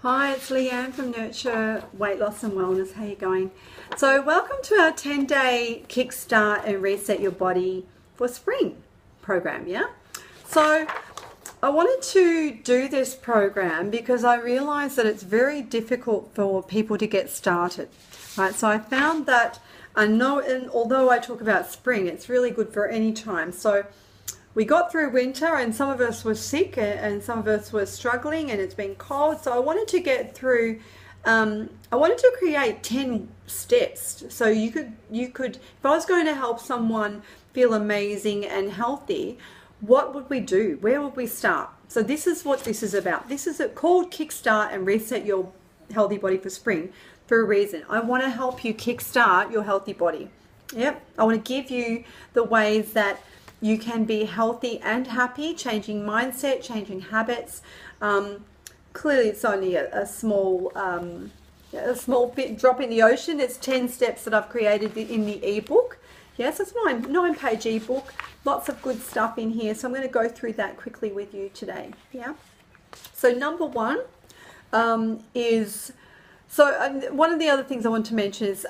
Hi, it's Leanne from Nurture Weight Loss and Wellness. How are you going? So welcome to our 10-day Kickstart and Reset Your Body for Spring program, yeah? So I wanted to do this program because I realized that it's very difficult for people to get started, right? So I found that, and although I talk about spring, it's really good for any time. So we got through winter and some of us were sick and some of us were struggling and it's been cold. So I wanted to get through, I wanted to create 10 steps. So you could, if I was going to help someone feel amazing and healthy, what would we do? Where would we start? So this is what this is about. This is called Kickstart and Reset Your Healthy Body for Spring for a reason. I want to help you kickstart your healthy body. Yep. I want to give you the ways that you can be healthy and happy, changing mindset, changing habits. Clearly, it's only a small bit drop in the ocean. It's 10 steps that I've created in the ebook. Yes, it's a nine-page ebook. Lots of good stuff in here. So I'm going to go through that quickly with you today. Yeah. So number one is one of the other things I want to mention is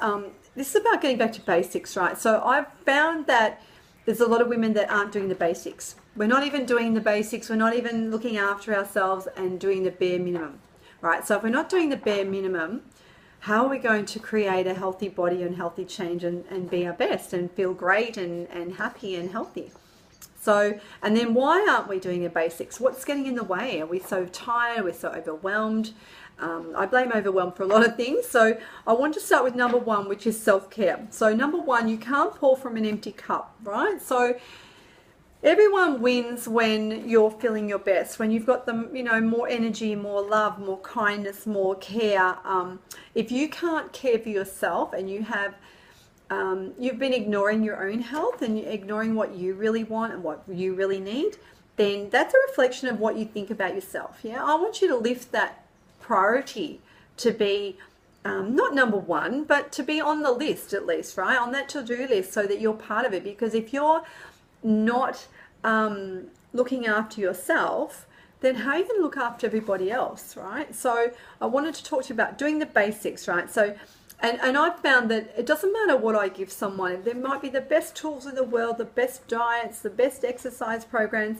this is about getting back to basics, right? So I've found that there's a lot of women that aren't doing the basics. We're not even doing the basics. We're not even looking after ourselves and doing the bare minimum, right? So if we're not doing the bare minimum, how are we going to create a healthy body and healthy change and be our best and feel great and happy and healthy? So, and then why aren't we doing the basics? What's getting in the way? Are we so tired? We're so overwhelmed? I blame overwhelm for a lot of things. So I want to start with number one, which is self-care. So number one, you can't pour from an empty cup, right? So everyone wins when you're feeling your best, when you've got more energy, more love, more kindness, more care. If you can't care for yourself and you have you've been ignoring your own health and you're ignoring what you really want and what you really need, then that's a reflection of what you think about yourself. Yeah, I want you to lift that priority to be not number one, but to be on the list at least, right? On that to-do list so that you're part of it. Because if you're not looking after yourself, then how are you going to look after everybody else, right? So I wanted to talk to you about doing the basics, right? So, and I've found that it doesn't matter what I give someone. There might be the best tools in the world, the best diets, the best exercise programs,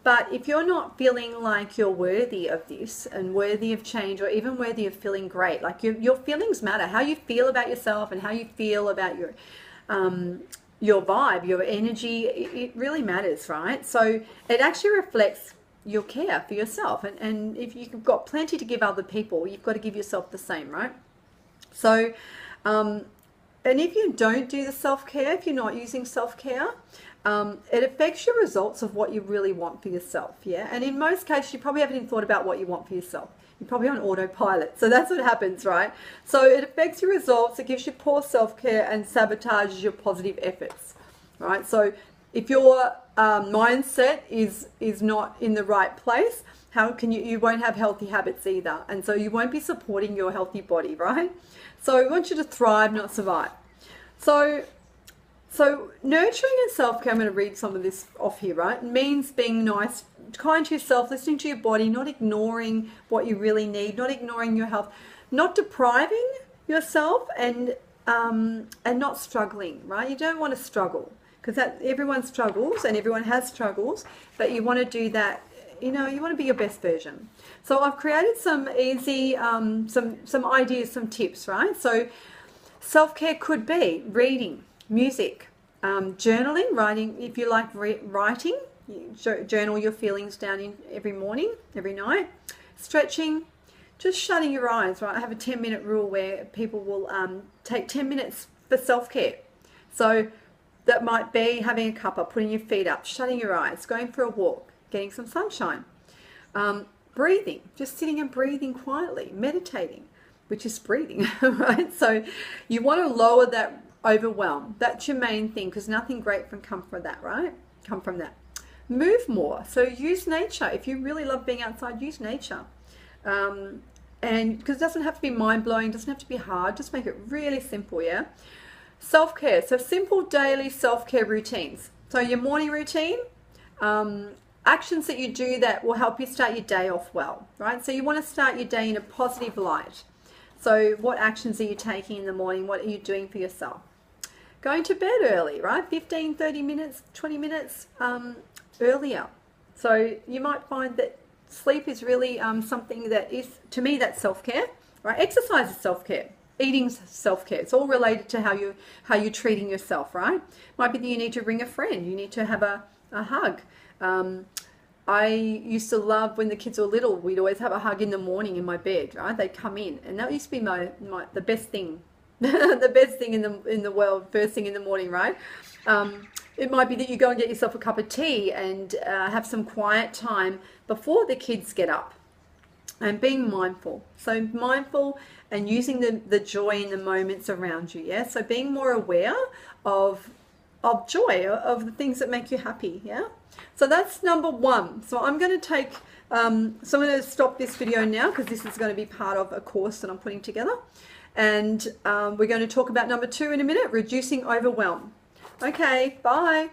but if you're not feeling like you're worthy of this and worthy of change or even worthy of feeling great, like your feelings matter. How you feel about yourself and how you feel about your vibe, your energy, it really matters, right? So it actually reflects your care for yourself. And if you've got plenty to give other people, you've got to give yourself the same, right? So, and if you don't do the self-care, if you're not using self-care, it affects your results of what you really want for yourself, yeah? And in most cases, you probably haven't even thought about what you want for yourself. You're probably on autopilot. So that's what happens, right? So it affects your results, it gives you poor self-care and sabotages your positive efforts, right? So if your mindset is not in the right place, how can you won't have healthy habits either. And so you won't be supporting your healthy body, right? So we want you to thrive, not survive. So nurturing and self-care, I'm going to read some of this off here, right? Means being nice, kind to yourself, listening to your body, not ignoring what you really need, not ignoring your health, not depriving yourself and not struggling, right? You don't want to struggle because everyone struggles and everyone has struggles, but you want to do that, you want to be your best version. So I've created some easy, some ideas, some tips, right? So self-care could be reading, music, journaling, writing. If you like writing, journal your feelings down every morning, every night. Stretching, just shutting your eyes, right? I have a 10-minute rule where people will take 10 minutes for self-care. So that might be having a cuppa, putting your feet up, shutting your eyes, going for a walk, getting some sunshine, breathing, just sitting and breathing quietly, meditating, which is breathing, right? So you want to lower that overwhelm. That's your main thing because nothing great can come from that, right? Come from that. Move more. So use nature. If you really love being outside, use nature. And because it doesn't have to be mind-blowing, doesn't have to be hard, just make it really simple, yeah? Self-care. So simple daily self-care routines. So your morning routine, 8 actions that you do that will help you start your day off well, right? So you want to start your day in a positive light. So what actions are you taking in the morning? What are you doing for yourself? Going to bed early, right? 15, 30 minutes, 20 minutes earlier. So you might find that sleep is really something that is, to me, that's self-care, right? Exercise is self-care. Eating's self-care. It's all related to how you're treating yourself, right? Might be that you need to ring a friend. You need to have a hug. I used to love when the kids were little, we'd always have a hug in the morning in my bed, right? They'd come in, and that used to be the best thing, the best thing in the world, first thing in the morning, right? It might be that you go and get yourself a cup of tea and have some quiet time before the kids get up, and being mindful. So mindful and using the joy in the moments around you, yeah? So being more aware of joy, of the things that make you happy, yeah? So that's number one. So I'm going to take, so I'm going to stop this video now because this is going to be part of a course that I'm putting together. And we're going to talk about number two in a minute, reducing overwhelm. Okay, bye.